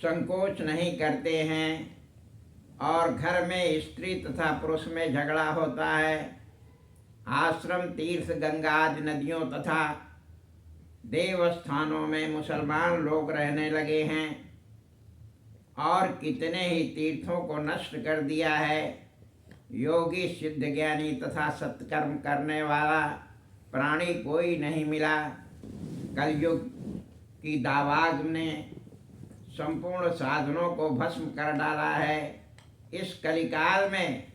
संकोच नहीं करते हैं, और घर में स्त्री तथा पुरुष में झगड़ा होता है। आश्रम, तीर्थ, गंगा आदि नदियों तथा देवस्थानों में मुसलमान लोग रहने लगे हैं, और कितने ही तीर्थों को नष्ट कर दिया है। योगी, सिद्ध, ज्ञानी तथा सत्कर्म करने वाला प्राणी कोई नहीं मिला। कलयुग की दावाग ने संपूर्ण साधनों को भस्म कर डाला है। इस कलिकाल में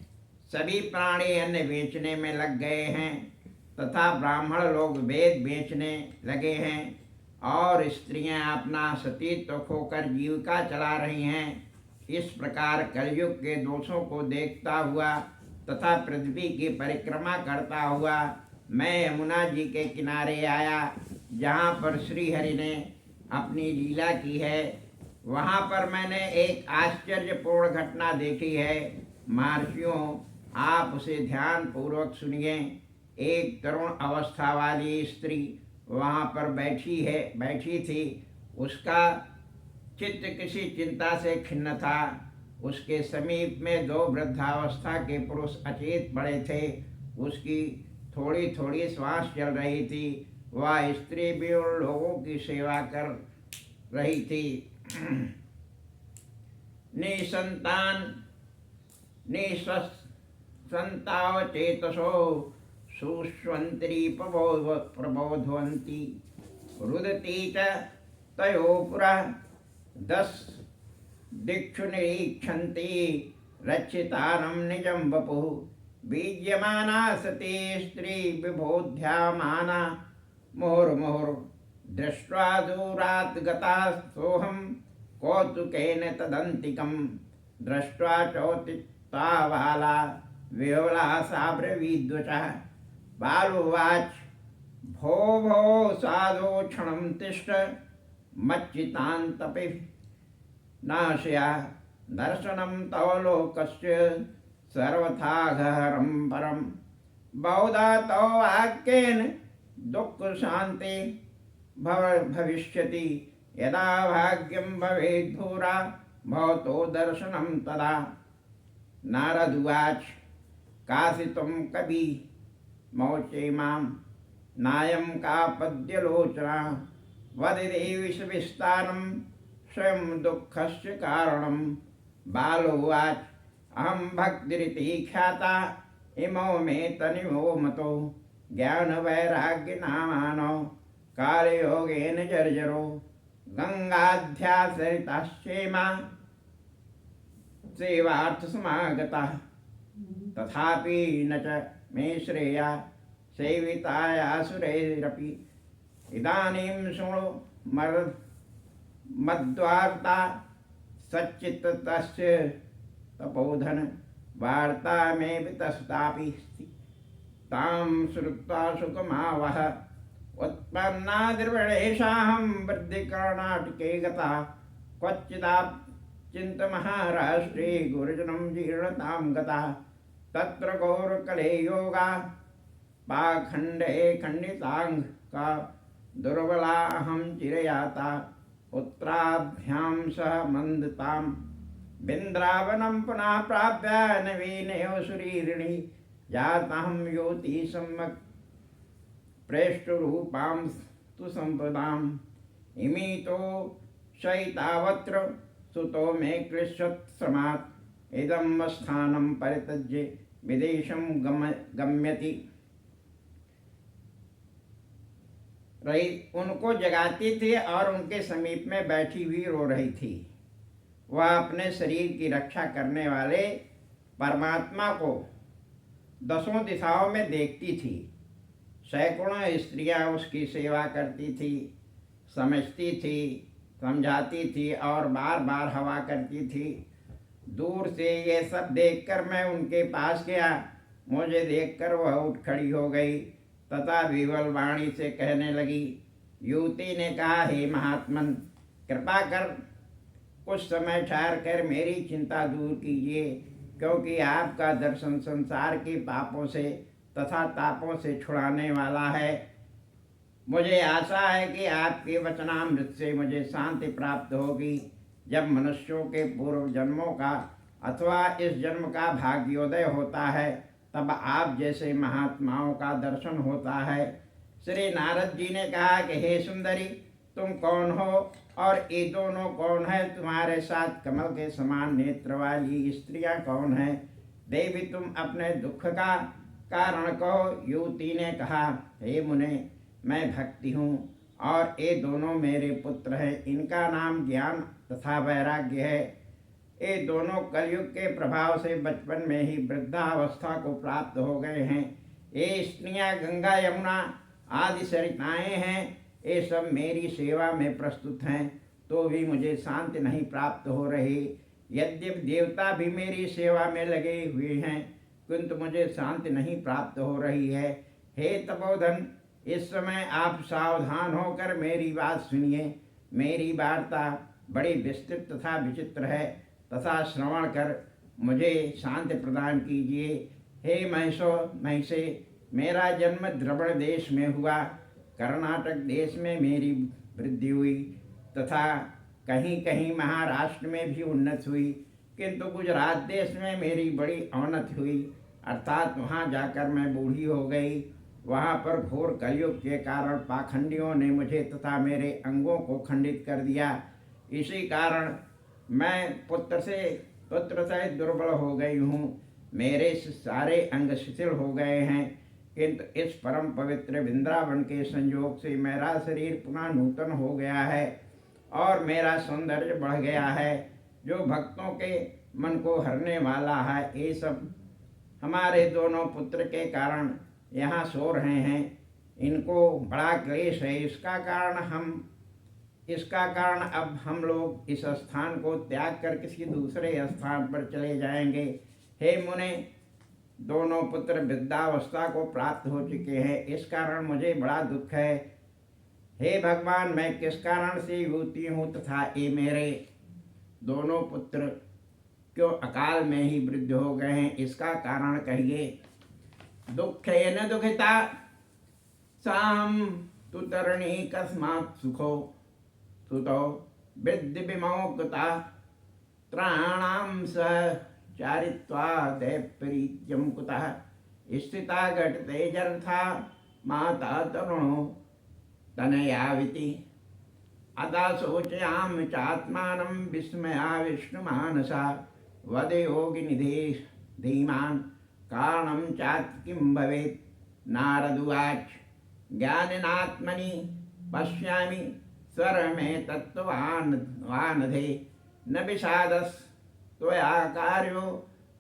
सभी प्राणी अन्न बेचने में लग गए हैं तथा ब्राह्मण लोग वेद बेचने लगे हैं, और स्त्रियां अपना सतीत्व खोकर जीविका चला रही हैं। इस प्रकार कलयुग के दोषों को देखता हुआ तथा पृथ्वी की परिक्रमा करता हुआ मैं यमुना जी के किनारे आया, जहाँ पर श्री हरि ने अपनी लीला की है। वहाँ पर मैंने एक आश्चर्यपूर्ण घटना देखी है। महर्षियों, आप उसे ध्यान पूर्वक सुनिए। एक तरुण अवस्था वाली स्त्री वहाँ पर बैठी थी। उसका चित्त किसी चिंता से खिन्न था। उसके समीप में दो वृद्धावस्था के पुरुष अचेत पड़े थे। उसकी थोड़ी थोड़ी श्वास चल रही थी। वह स्त्री भी उन लोगों की सेवा कर रही थी। निसंतान निसंतावचेतसो सुष्वन्त्री प्रबोधवन्ति रुदती च तयो पुरः 10 दिक्षु निरीक्षन्ति रक्षितारं निजं वपुः बीज्यमाना सती स्त्री विबोध्यामाना मुहुर्मुहुर् दृष्ट्वा दूरात् गता सोऽहं कौतुकेन तदन्तिकं दृष्ट्वा चौतिता बाला विह्वला सा ब्रवीद्वचः बालोवाच भो भो साधो क्षणं तिष्ठ मच्चितान्तपि नाशया दर्शनं तव लोकस्य सर्वथा गहरं परं बहुधा तव वाक्येन दुःख शान्ति भविष्यति यदा भाग्यं भवेत् भूरा भवतो दर्शनं तदा। नारदुवाच कासितं कवि मौचे मां नायं कापद्यलोचना वदति विस्तारं स्वयं दुःखस्य कारणं। बालोवाच अहं भक्तिरिति ख्याता इमो मे तनिमो मतो ज्ञानवैराग्यनामानो कालयोगेन जर्जरो गंगाध्यासरिताश्चेमा सेवार्थसमागतः तथापि न च मे श्रेया सेवितायासुरैरपि। इदानीं शृणु मद्वार्ता सच्चित्तस्य तपोधन वार्ता मे वितस्तापि तां श्रुत्वा सुखमावह। उत्पन्ना द्रविडेशाहं वृद्धिकर्णाटके गता क्वचिदाचिन्तमहाराष्ट्रे गुरुजनं जीर्णतां गता। तत्र गौरकले योगा पाखण्डे खण्डिताङ्का दुर्बला अहं चिरयाता। पुत्राभ्यां सह मन्दतां बिन्द्रावनं पुनः प्राप्य नवीनेव सुरीरिणी जाताहं योति सम्यक् प्रेष्ठरूपां तु सम्पदाम्। इमी तो शयितावत्र सुतो मे क्लिश्यत्समात् इदं स्थानं परित्यज्य विदेशं गम्यति। रही उनको जगाती थी और उनके समीप में बैठी हुई रो रही थी। वह अपने शरीर की रक्षा करने वाले परमात्मा को दसों दिशाओं में देखती थी। सैकड़ों स्त्रियां उसकी सेवा करती थी, समझती थी, समझाती थी और बार बार हवा करती थी। दूर से ये सब देखकर मैं उनके पास गया। मुझे देखकर वह उठ खड़ी हो गई तथा विवल वाणी से कहने लगी। युवती ने कहा, हे महात्मन, कृपा कर कुछ समय ठहर कर मेरी चिंता दूर कीजिए, क्योंकि आपका दर्शन संसार के पापों से तथा तापों से छुड़ाने वाला है। मुझे आशा है कि आपके वचनामृत से मुझे शांति प्राप्त होगी। जब मनुष्यों के पूर्व जन्मों का अथवा इस जन्म का भाग्योदय होता है तब आप जैसे महात्माओं का दर्शन होता है। श्री नारद जी ने कहा कि हे सुंदरी, तुम कौन हो और ये दोनों कौन है? तुम्हारे साथ कमल के समान नेत्र वाली स्त्रियां कौन है? देवी, तुम अपने दुख का कारण कहो। युवती ने कहा, हे मुने, मैं भक्ति हूँ और ये दोनों मेरे पुत्र हैं। इनका नाम ज्ञान तथा वैराग्य है। ये दोनों कलयुग के प्रभाव से बचपन में ही वृद्धावस्था को प्राप्त हो गए हैं। ये स्त्रियां गंगा यमुना आदि सरिताएं हैं। ये सब मेरी सेवा में प्रस्तुत हैं, तो भी मुझे शांति नहीं प्राप्त हो रही। यद्यपि देवता भी मेरी सेवा में लगे हुए हैं, किंतु मुझे शांति नहीं प्राप्त हो रही है। हे तपोधन, इस समय आप सावधान होकर मेरी बात सुनिए। मेरी वार्ता बड़ी विस्तृत तथा विचित्र है, तथा श्रवण कर मुझे शांति प्रदान कीजिए। हे महिषे, मेरा जन्म द्रविड़ देश में हुआ। कर्नाटक देश में मेरी वृद्धि हुई तथा कहीं कहीं महाराष्ट्र में भी उन्नति हुई, किंतु गुजरात देश में मेरी बड़ी अवनति हुई, अर्थात वहाँ जाकर मैं बूढ़ी हो गई। वहाँ पर घोर कलयुग के कारण पाखंडियों ने मुझे तथा मेरे अंगों को खंडित कर दिया। इसी कारण मैं पुत्र से दुर्बल हो गई हूँ। मेरे सारे अंग शिथिल हो गए हैं, किंतु इस परम पवित्र वृंदावन के संयोग से मेरा शरीर पुनः नूतन हो गया है और मेरा सौंदर्य बढ़ गया है, जो भक्तों के मन को हरने वाला है। ये सब हमारे दोनों पुत्र के कारण यहाँ सो रहे हैं। इनको बड़ा क्लेश है। इसका कारण अब हम लोग इस स्थान को त्याग कर किसी दूसरे स्थान पर चले जाएंगे। हे मुने, दोनों पुत्र वृद्धावस्था को प्राप्त हो चुके हैं, इस कारण मुझे बड़ा दुख है। हे भगवान, मैं किस कारण से युवती हूँ तथा ये मेरे दोनों पुत्र क्यों अकाल में ही वृद्ध हो गए हैं, इसका कारण कहिए। दुखेन दुखिता साम तु तरणी कस्मात् सुखो सुतो वृद्धि विमोक्ता त्राणाम सह चारित्वादैप्रीत्यं कुतः स्थिता घटते जर्था माता तरुणो तनयाविति अतः शोचयाम चात्मानं विस्मया विष्णुमानसा वद योगिनिधे धीमान् कारणं चात् किं भवेत्। नारदुवाच, ज्ञानिनात्मनि पश्यामि स्वरमे तत्त्ववानधे न विषादस् त्वया कार्यो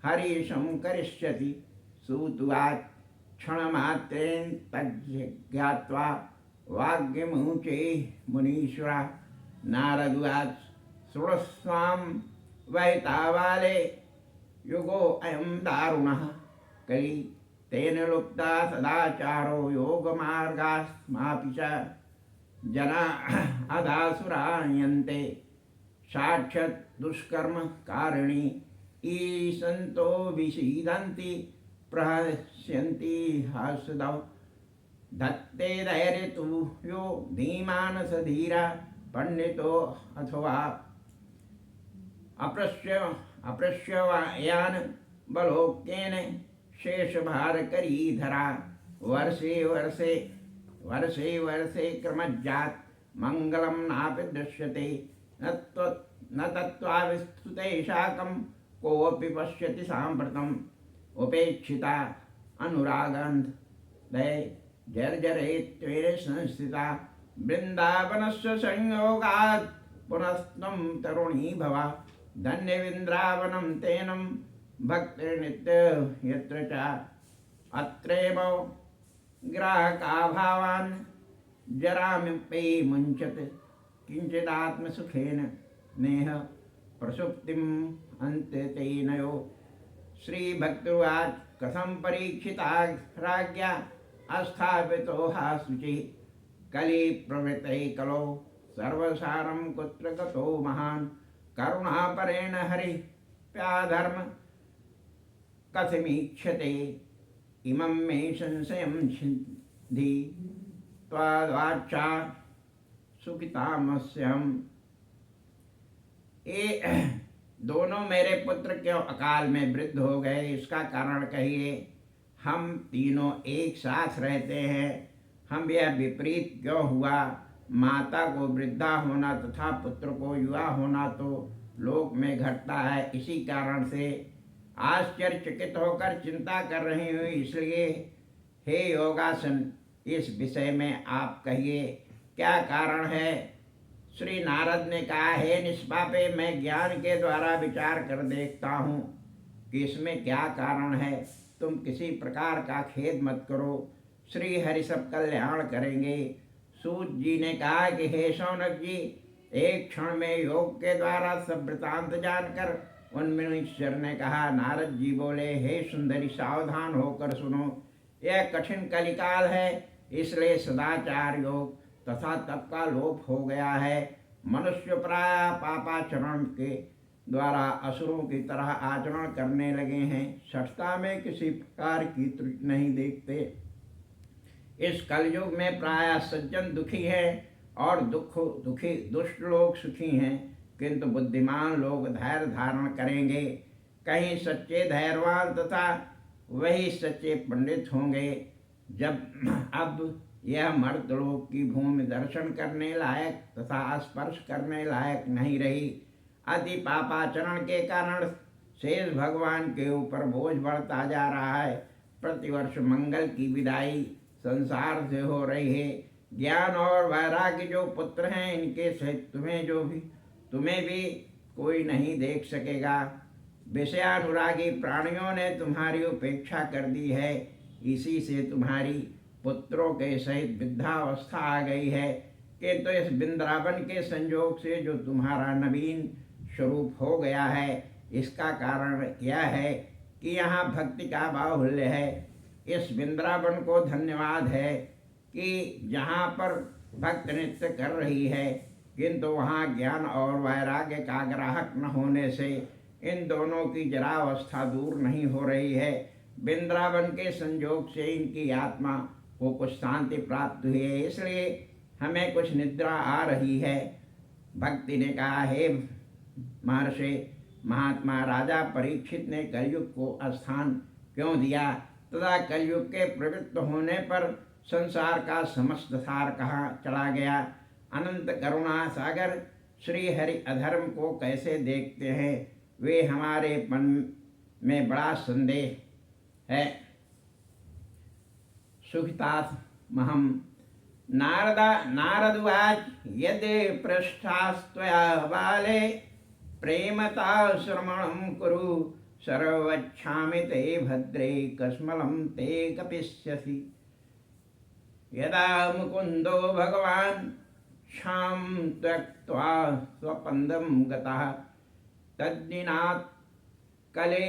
हरीशं करिष्यति। सूतुवाच, क्षणमात्रेण तज्ज्ञात्वा वाग्यमुचे मुनीश्वरा। नारदुवाच, शृणुस्वां वैतावाले युगो अयं दारुणः कलि तेन लुप्ता सदाचारो योगमार्गास्मापि च जना अधासुरायन्ते साक्षात् दुष्कर्म कारिणी ईशन्तो विषीदन्ति प्रहस्यन्ति हासुदौ धत्ते धैर्य तु यो धीमान स धीरा पंडितो अथवा अप्रश्यवायान बलोक्येन शेष भार करी धरा। वर्षे वर्षे क्रमज्जात मंगलम नापि दृश्यते न तत्त्वाविस्तुते शाकं कोऽपि पश्यति साम्प्रतम्। उपेक्षिता अनुरागन्ध दये जर्जरेत्वेन संस्थिता वृन्दावनस्य संयोगात् पुनस्त्वं तरुणी भवा। धन्य वृन्दावनं तेनं भक्तिर्नित्य यत्र च अत्रैव ग्राहकाभावान् जरामिपे मुञ्चत् किञ्चिदात्मसुखेन नेह प्रसुप्तिम् अन्त्यतेनयो। श्रीभक्तिर्वाच, कथं परीक्षिता राज्ञा अस्थापितो हा शुचिः कलि प्रवृत्ते कलो सर्वसारं कुत्र गतो महान्। करुणापरेण हरिः प्याधर्म कथमीक्षते इमं मे संशयं छिन्धि त्वाद्वाचा सुखितामस्यहम्। ये दोनों मेरे पुत्र क्यों अकाल में वृद्ध हो गए, इसका कारण कहिए। हम तीनों एक साथ रहते हैं, हम यह विपरीत क्यों हुआ। माता को वृद्धा होना तथा पुत्र को युवा होना तो लोक में घटता है। इसी कारण से आश्चर्यचकित होकर चिंता कर रही हूँ। इसलिए हे योगासन, इस विषय में आप कहिए क्या कारण है। श्री नारद ने कहा, हे निष्पापे, मैं ज्ञान के द्वारा विचार कर देखता हूँ कि इसमें क्या कारण है। तुम किसी प्रकार का खेद मत करो, श्री हरि सब कल्याण करेंगे। सूत जी ने कहा कि हे शौनक जी, एक क्षण में योग के द्वारा सब वृतांत जानकर उन्मेषर ने कहा। नारद जी बोले, हे सुंदरी, सावधान होकर सुनो, यह कठिन कलिकाल है, इसलिए सदाचार योग तथा तप का लोप हो गया है। मनुष्य प्राय पापाचरण के द्वारा असुरों की तरह आचरण करने लगे हैं, सठता में किसी प्रकार की त्रुटि नहीं देखते। इस कलयुग में प्राय सज्जन दुखी है और दुखी दुष्ट लोग सुखी हैं, किंतु बुद्धिमान लोग धैर्य धारण करेंगे। कहीं सच्चे धैर्यवान तथा वही सच्चे पंडित होंगे। जब अब यह मर्तलोक की भूमि दर्शन करने लायक तथा स्पर्श करने लायक नहीं रही, अति पापाचरण के कारण शेष भगवान के ऊपर बोझ बढ़ता जा रहा है। प्रतिवर्ष मंगल की विदाई संसार से हो रही है। ज्ञान और वैराग्य जो पुत्र हैं, इनके सहित तुम्हें भी कोई नहीं देख सकेगा। विषयानुरागी प्राणियों ने तुम्हारी उपेक्षा कर दी है, इसी से तुम्हारी पुत्रों के सहित वृद्धावस्था आ गई है। किंतु इस वृंदावन के संयोग से जो तुम्हारा नवीन स्वरूप हो गया है, इसका कारण यह है कि यहाँ भक्ति का बाहुल्य है। इस वृंदावन को धन्यवाद है कि जहाँ पर भक्त नृत्य कर रही है, किंतु वहाँ ज्ञान और वैराग्य का ग्राहक न होने से इन दोनों की जरावस्था दूर नहीं हो रही है। वृंदावन के संयोग से इनकी आत्मा को कुछ शांति प्राप्त हुई है, इसलिए हमें कुछ निद्रा आ रही है। भक्ति ने कहा, हे महर्षि, महात्मा राजा परीक्षित ने कलयुग को स्थान क्यों दिया तथा कलयुग के प्रवृत्त होने पर संसार का समस्त सार कहाँ चला गया। अनंत करुणा सागर श्री हरि अधर्म को कैसे देखते हैं, वे हमारे मन में बड़ा संदेह है। सुखितात्महं नारदुवाच, यदि पृष्ठास्त्वया बाले प्रेमता श्रवणं कुरु, सर्वच्छामि ते भद्रे कस्मलं ते कपिष्यसि। यदा मुकुंदो भगवान् क्षां त्यक्त्वा स्वपन्दं गतः, तद्दिनात् कले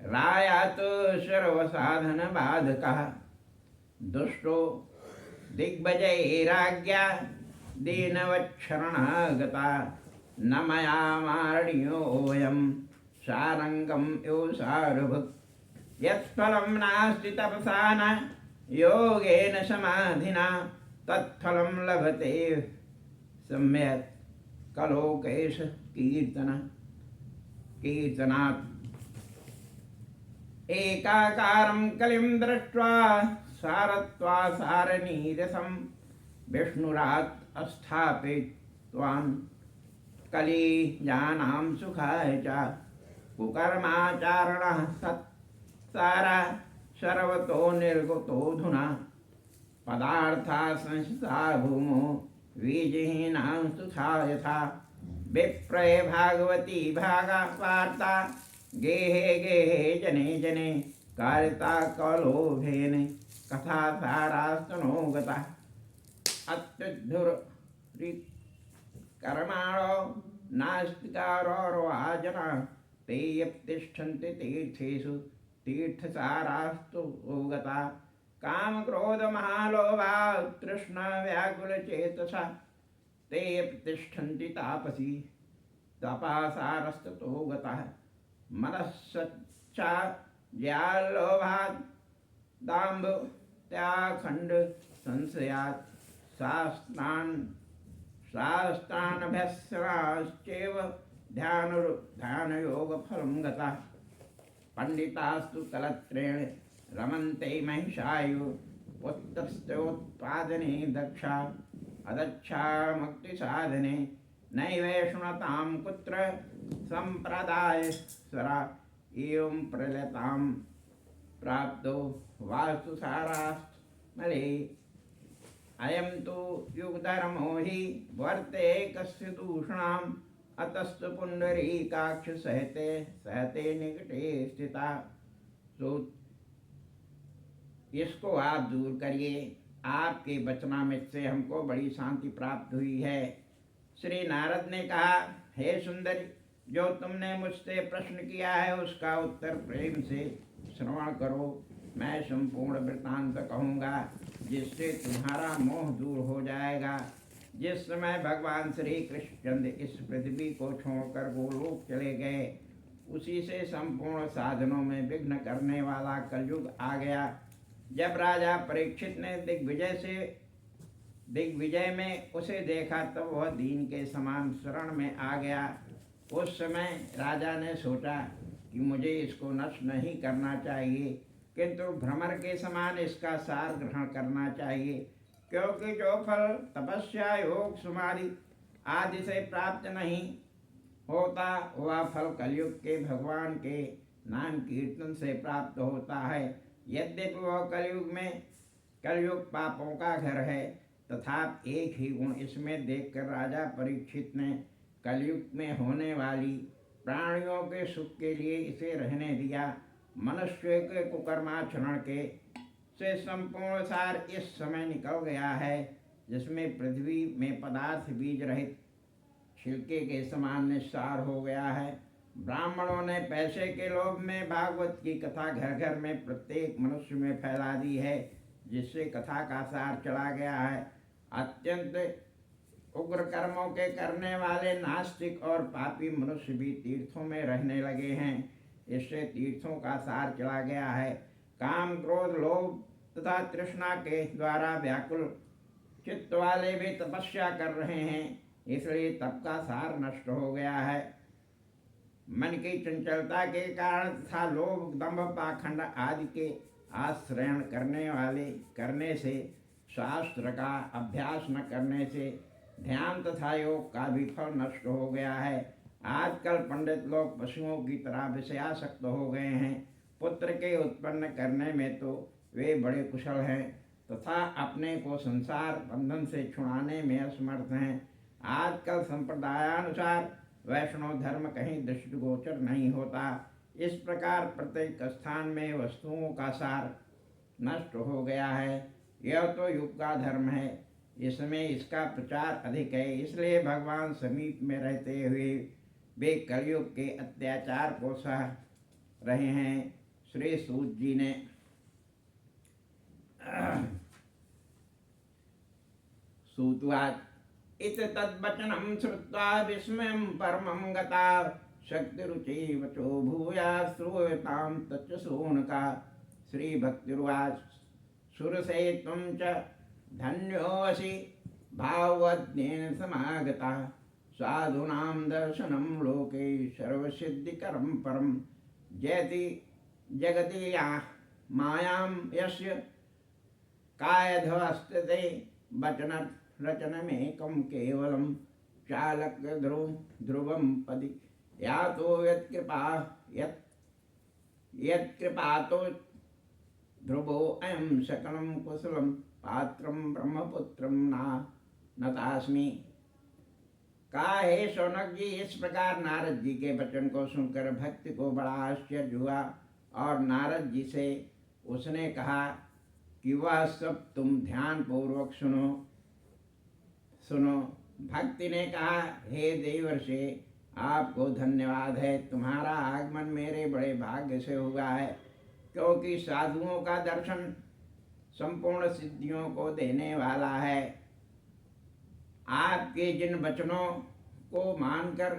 रायात् सर्वसाधन बाधकः। दुष्टो दिग्भजैराज्ञा दीनवत्शरणगता, न मया मारणीयोऽयं सारंगं योऽसारभुक्। यत्फलं नास्ति तपसा न योगेन समाधिना, तत्फलं लभते सम्यक् कलोकेश कीर्तनात्। एकाकारं कलिं दृष्ट्वा सारत्वा सारनीरसं, विष्णुरात् स्थापित्वान् कलीजानां सुखाय च। कुकर्माचारणः सत्सारा सर्वतो निर्गतोऽधुना, पदार्था संस्था भूमो बीजहीनां स्तुथा यथा। विप्रये भागवती भागा वार्ता, गेहे गेहे जने जने, कारिता कलोभेन कथा सारास्तनो गता। अत्युद्धुर कर्माणो नास्तिकारोर्वाजना, ते यप्तिष्ठन्ति तीर्थेषु तीर्थसारास्तु गता। काम क्रोध महालोभा तृष्णा व्याकुल चेतसा, ते प्रतिष्ठन्ति तापसी तपासारस्ततो गतः। मनस्सच्चा ज्यालोभात् दाम्भ त्याखंड संशयात्, शास्त्रानभ्यसनाश्चैव ध्यान योग फलम गता पंडितास्तु कलत्रेण रमन्ते महिषायु पुत्रस्योत्पादने दक्षा अदक्षा मुक्ति साधने नैवेशुणतां कुत्र संप्रदाय स्वरा एवं प्रलतां प्राप्तो वास्तुसारामले अयं तु युगधर्मो हि वर्ते कस्य दूषणाम् अतस्तु पुंडरीकाक्ष सहते निकटे स्थिता। तो इसको आप दूर करिए, आपके वचनामृत से हमको बड़ी शांति प्राप्त हुई है। श्री नारद ने कहा, हे सुंदरी, जो तुमने मुझसे प्रश्न किया है उसका उत्तर प्रेम से श्रवण करो। मैं संपूर्ण वृत्तांत कहूँगा जिससे तुम्हारा मोह दूर हो जाएगा। जिस समय भगवान श्री कृष्णचंद्र इस पृथ्वी को छोड़कर गोलोक चले गए, उसी से संपूर्ण साधनों में विघ्न करने वाला कलयुग आ गया। जब राजा परीक्षित ने दिग्विजय में उसे देखा तब तो वह दीन के समान शरण में आ गया। उस समय राजा ने सोचा कि मुझे इसको नष्ट नहीं करना चाहिए, किंतु भ्रमर के समान इसका सार ग्रहण करना चाहिए, क्योंकि जो फल तपस्या योग समाधि आदि से प्राप्त नहीं होता वह फल कलयुग के भगवान के नाम कीर्तन से प्राप्त होता है। यद्यपि वह कलयुग पापों का घर है, तथापि एक ही गुण इसमें देखकर राजा परीक्षित ने कलयुग में होने वाली प्राणियों के सुख के लिए इसे रहने दिया। मनुष्य के कुकर्माचरण के से संपूर्ण सार इस समय निकल गया है, जिसमें पृथ्वी में पदार्थ बीज रहित छिलके के समान निस्सार हो गया है। ब्राह्मणों ने पैसे के लोभ में भागवत की कथा घर घर में प्रत्येक मनुष्य में फैला दी है, जिससे कथा का सार चला गया है। अत्यंत उग्र कर्मों के करने वाले नास्तिक और पापी मनुष्य भी तीर्थों में रहने लगे हैं, इससे तीर्थों का सार चला गया है। काम क्रोध लोभ तथा तृष्णा के द्वारा व्याकुल चित्त वाले भी तपस्या कर रहे हैं, इसलिए तप का सार नष्ट हो गया है। मन की चंचलता के कारण तथा लोभ दंभ पाखंड आदि के आश्रयण करने से, शास्त्र का अभ्यास न करने से ध्यान तथा योग का भी फल नष्ट हो गया है। आजकल पंडित लोग पशुओं की तरह विषयासक्त हो गए हैं। पुत्र के उत्पन्न करने में तो वे बड़े कुशल हैं, तथा अपने को संसार बंधन से छुड़ाने में असमर्थ हैं। आजकल संप्रदायानुसार वैष्णव धर्म कहीं दृष्टिगोचर नहीं होता। इस प्रकार प्रत्येक स्थान में वस्तुओं का सार नष्ट हो गया है। यह तो युग का धर्म है, इसमें इसका प्रचार अधिक है, इसलिए भगवान समीप में रहते हुए वे कलयुग के अत्याचार को सह रहे हैं। श्री सूत जी ने सूतवाच इत तद्वचनं श्रुत्वा विस्मयं परमं गता शक्तिरुचि वचो भूया श्रूयतां तच्च शोणका। श्री भक्तिर्वाच सुरसे त्वं च धन्योऽसि भावज्ञेन समागता साधूनां दर्शनं लोके सर्वसिद्धिकरं परं जयति जगति मायां यस्य कायध्वस्ते वचन रचनमेकं केवलं चालक ध्रुवं पदि यातो यत्कृपातो ध्रुवो अयं सकलं कुशलं पात्रं ब्रह्मपुत्रं नतास्मि। कहा, हे शौनक जी, इस प्रकार नारद जी के वचन को सुनकर भक्ति को बड़ा आश्चर्य हुआ और नारद जी से उसने कहा कि वह सब तुम ध्यान पूर्वक सुनो। भक्ति ने कहा, हे देवर्षि, आपको धन्यवाद है, तुम्हारा आगमन मेरे बड़े भाग्य से हुआ है, क्योंकि साधुओं का दर्शन संपूर्ण सिद्धियों को देने वाला है। आपके जिन वचनों को मानकर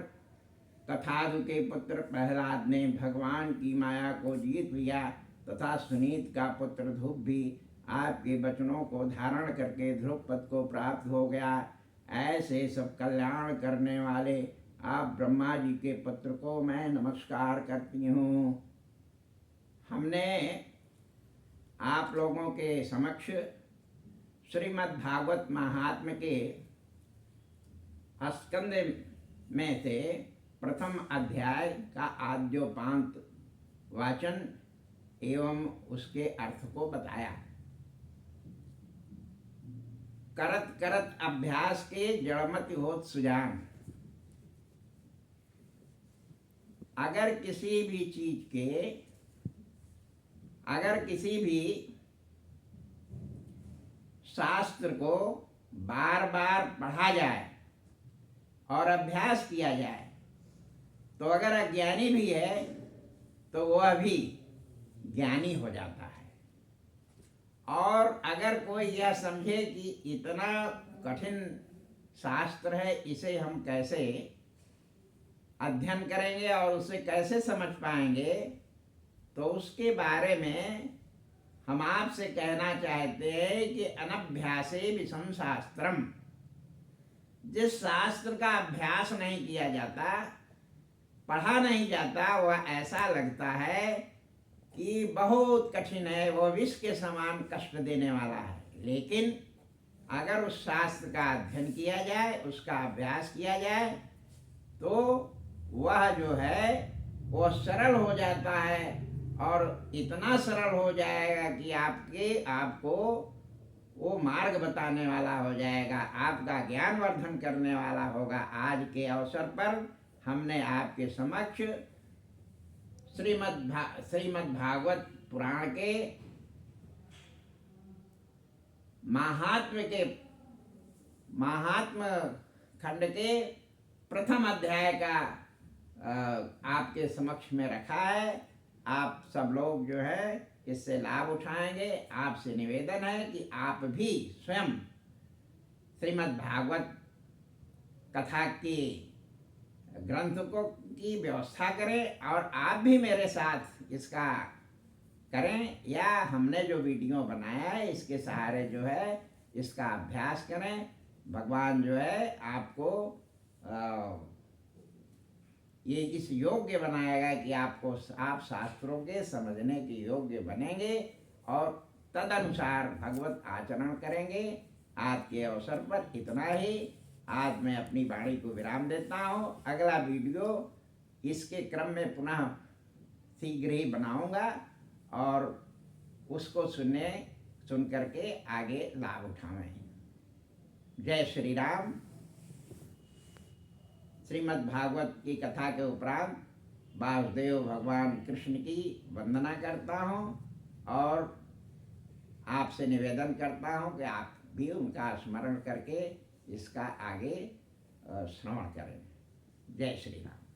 कथादु के पुत्र प्रहलाद ने भगवान की माया को जीत लिया तथा सुनीत का पुत्र ध्रुव भी आपके वचनों को धारण करके ध्रुव पद को प्राप्त हो गया। ऐसे सब कल्याण करने वाले आप ब्रह्मा जी के पुत्र को मैं नमस्कार करती हूँ। हमने आप लोगों के समक्ष श्रीमद् भागवत महात्म्य के स्कंद में से प्रथम अध्याय का आद्योपांत वाचन एवं उसके अर्थ को बताया। करत करत अभ्यास के जड़मति होत सुजान। अगर किसी भी चीज के, अगर किसी भी शास्त्र को बार बार पढ़ा जाए और अभ्यास किया जाए तो अगर अज्ञानी भी है तो वह भी ज्ञानी हो जाता है। और अगर कोई यह समझे कि इतना कठिन शास्त्र है, इसे हम कैसे अध्ययन करेंगे और उसे कैसे समझ पाएंगे, तो उसके बारे में हम आपसे कहना चाहते हैं कि अनभ्यासे विषम शास्त्रम। जिस शास्त्र का अभ्यास नहीं किया जाता, पढ़ा नहीं जाता, वह ऐसा लगता है कि बहुत कठिन है, वो विष के समान कष्ट देने वाला है। लेकिन अगर उस शास्त्र का अध्ययन किया जाए, उसका अभ्यास किया जाए, तो वह जो है वो सरल हो जाता है और इतना सरल हो जाएगा कि आपको वो मार्ग बताने वाला हो जाएगा, आपका ज्ञान वर्धन करने वाला होगा। आज के अवसर पर हमने आपके समक्ष श्रीमद् भागवत पुराण के महात्म खंड के प्रथम अध्याय का आपके समक्ष में रखा है। आप सब लोग जो है इससे लाभ उठाएंगे। आपसे निवेदन है कि आप भी स्वयं श्रीमद् भागवत कथा की ग्रंथ को की व्यवस्था करें और आप भी मेरे साथ इसका करें, या हमने जो वीडियो बनाया है इसके सहारे जो है इसका अभ्यास करें। भगवान जो है आपको ये इस योग्य बनाएगा कि आप शास्त्रों के समझने के योग्य बनेंगे और तदनुसार भगवत आचरण करेंगे। आज के अवसर पर इतना ही। आज मैं अपनी वाणी को विराम देता हूँ। अगला वीडियो इसके क्रम में पुनः शीघ्र ही बनाऊंगा और उसको सुन करके आगे लाभ उठाएं। जय श्री राम। श्रीमद् भागवत की कथा के उपरांत वासुदेव भगवान कृष्ण की वंदना करता हूँ और आपसे निवेदन करता हूँ कि आप भी उनका स्मरण करके इसका आगे श्रवण करें। जय श्री राम।